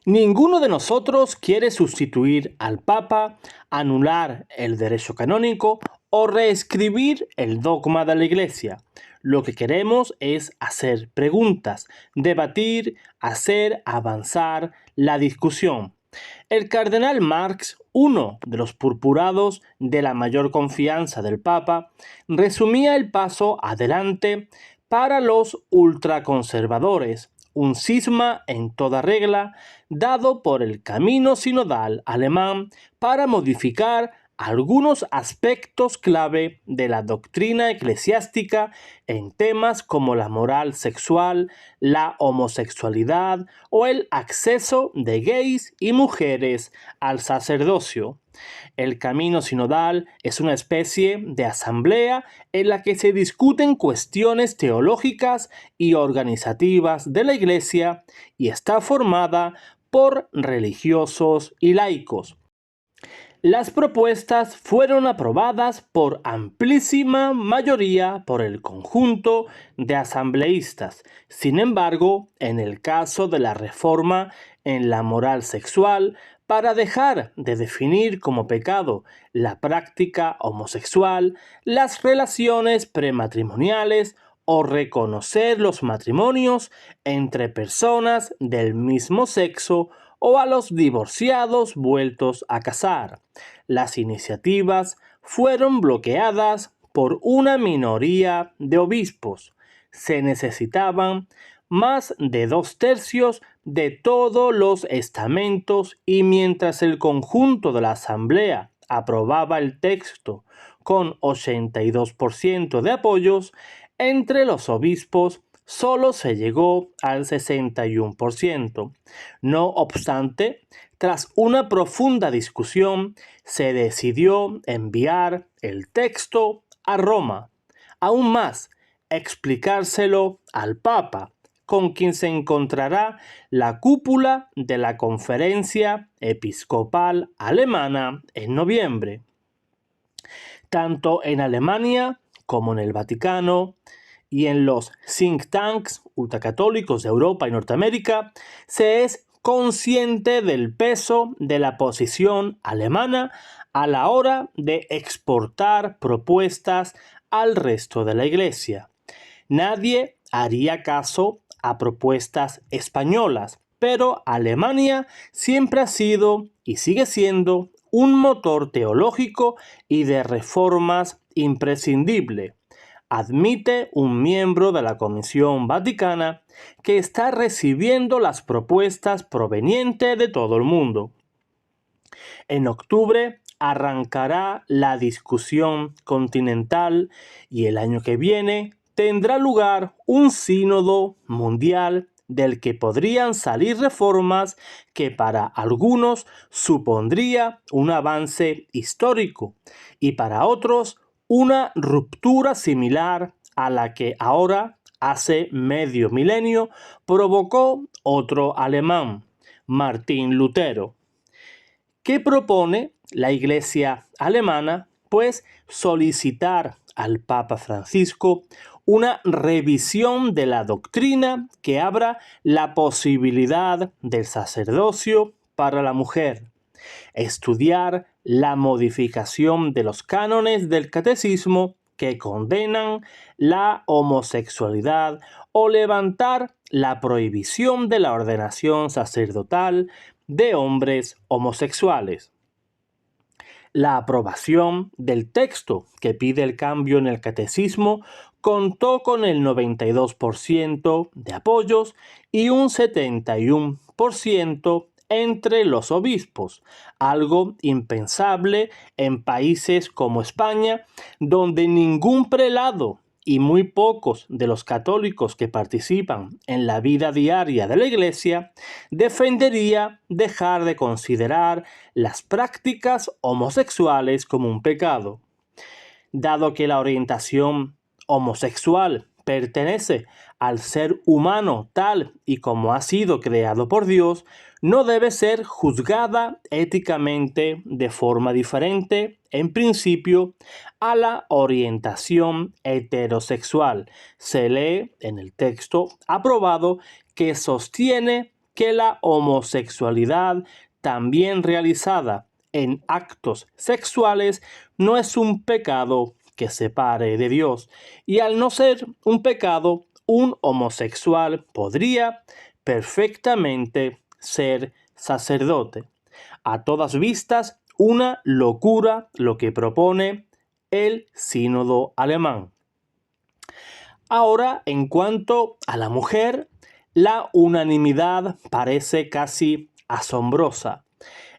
Ninguno de nosotros quiere sustituir al Papa, anular el derecho canónico o reescribir el dogma de la Iglesia. Lo que queremos es hacer preguntas, debatir, hacer avanzar la discusión. El cardenal Marx, uno de los purpurados de la mayor confianza del Papa, resumía el paso adelante para los ultraconservadores, un cisma en toda regla dado por el camino sinodal alemán para modificar algunos aspectos clave de la doctrina eclesiástica en temas como la moral sexual, la homosexualidad o el acceso de gays y mujeres al sacerdocio. El camino sinodal es una especie de asamblea en la que se discuten cuestiones teológicas y organizativas de la Iglesia y está formada por religiosos y laicos. Las propuestas fueron aprobadas por amplísima mayoría por el conjunto de asambleístas. Sin embargo, en el caso de la reforma en la moral sexual, para dejar de definir como pecado la práctica homosexual, las relaciones prematrimoniales o reconocer los matrimonios entre personas del mismo sexo o a los divorciados vueltos a casar. Las iniciativas fueron bloqueadas por una minoría de obispos. Se necesitaban más de 2/3 de todos los estamentos y mientras el conjunto de la Asamblea aprobaba el texto con 82% de apoyos, entre los obispos solo se llegó al 61%. No obstante, tras una profunda discusión, se decidió enviar el texto a Roma. Aún más, explicárselo al Papa, con quien se encontrará la cúpula de la Conferencia Episcopal Alemana en noviembre. Tanto en Alemania como en el Vaticano y en los think tanks ultracatólicos de Europa y Norteamérica, se es consciente del peso de la posición alemana a la hora de exportar propuestas al resto de la Iglesia. Nadie haría caso a propuestas españolas, pero Alemania siempre ha sido y sigue siendo un motor teológico y de reformas imprescindible. Admite un miembro de la Comisión Vaticana que está recibiendo las propuestas provenientes de todo el mundo. En octubre arrancará la discusión continental y el año que viene tendrá lugar un sínodo mundial del que podrían salir reformas que para algunos supondría un avance histórico y para otros una ruptura similar a la que ahora, hace medio milenio, provocó otro alemán, Martín Lutero. ¿Qué propone la Iglesia alemana? Pues solicitar al Papa Francisco una revisión de la doctrina que abra la posibilidad del sacerdocio para la mujer, estudiar la modificación de los cánones del catecismo que condenan la homosexualidad o levantar la prohibición de la ordenación sacerdotal de hombres homosexuales. La aprobación del texto que pide el cambio en el catecismo contó con el 92% de apoyos y un 71% entre los obispos, algo impensable en países como España, donde ningún prelado y muy pocos de los católicos que participan en la vida diaria de la Iglesia defendería dejar de considerar las prácticas homosexuales como un pecado. Dado que la orientación homosexual pertenece al ser humano tal y como ha sido creado por Dios, no debe ser juzgada éticamente de forma diferente, en principio, a la orientación heterosexual. Se lee en el texto aprobado que sostiene que la homosexualidad, también realizada en actos sexuales, no es un pecado que separe de Dios, y al no ser un pecado, un homosexual podría perfectamente ser sacerdote. A todas vistas, una locura lo que propone el sínodo alemán. Ahora, en cuanto a la mujer, la unanimidad parece casi asombrosa.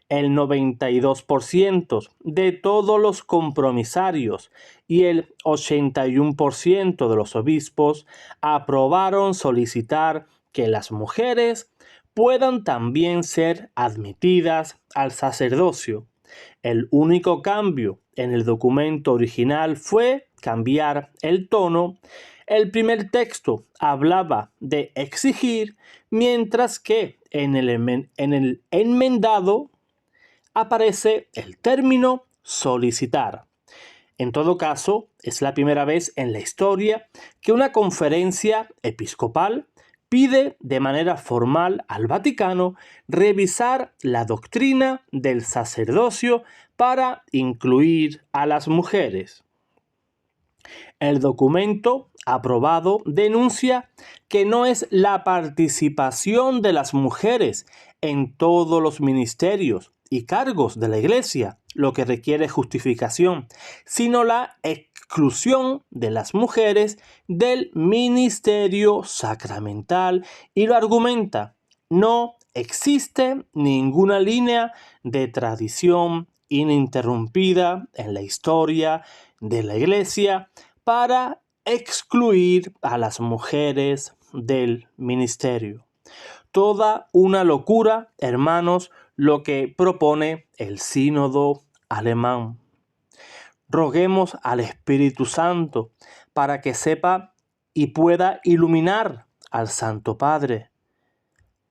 El 92% de todos los compromisarios y el 81% de los obispos aprobaron solicitar que las mujeres puedan también ser admitidas al sacerdocio. El único cambio en el documento original fue cambiar el tono. El primer texto hablaba de exigir, mientras que en el enmendado aparece el término solicitar. En todo caso, es la primera vez en la historia que una conferencia episcopal pide de manera formal al Vaticano revisar la doctrina del sacerdocio para incluir a las mujeres. El documento aprobado denuncia que no es la participación de las mujeres en todos los ministerios y cargos de la Iglesia lo que requiere justificación, sino la exclusión de las mujeres del ministerio sacramental, y lo argumenta: no existe ninguna línea de tradición ininterrumpida en la historia de la Iglesia para excluir a las mujeres del ministerio. Toda una locura, hermanos, lo que propone el sínodo alemán. Roguemos al Espíritu Santo para que sepa y pueda iluminar al Santo Padre,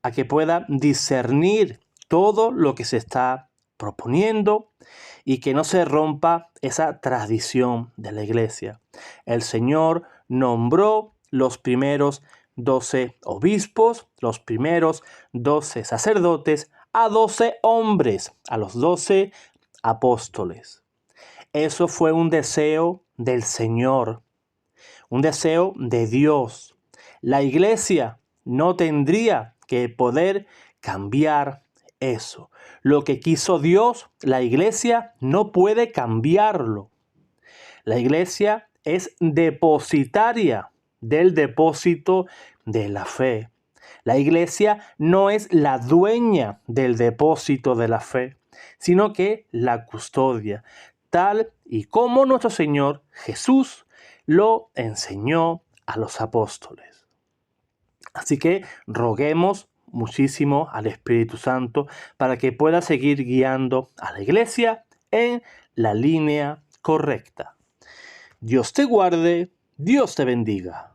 a que pueda discernir todo lo que se está proponiendo y que no se rompa esa tradición de la Iglesia. El Señor nombró los primeros 12 obispos, los primeros 12 sacerdotes, a 12 hombres, a los 12 apóstoles. Eso fue un deseo del Señor, un deseo de Dios. La Iglesia no tendría que poder cambiar eso. Lo que quiso Dios, la Iglesia no puede cambiarlo. La Iglesia es depositaria del depósito de la fe. La Iglesia no es la dueña del depósito de la fe, sino que la custodia, tal y como nuestro Señor Jesús lo enseñó a los apóstoles. Así que roguemos muchísimo al Espíritu Santo para que pueda seguir guiando a la Iglesia en la línea correcta. Dios te guarde, Dios te bendiga.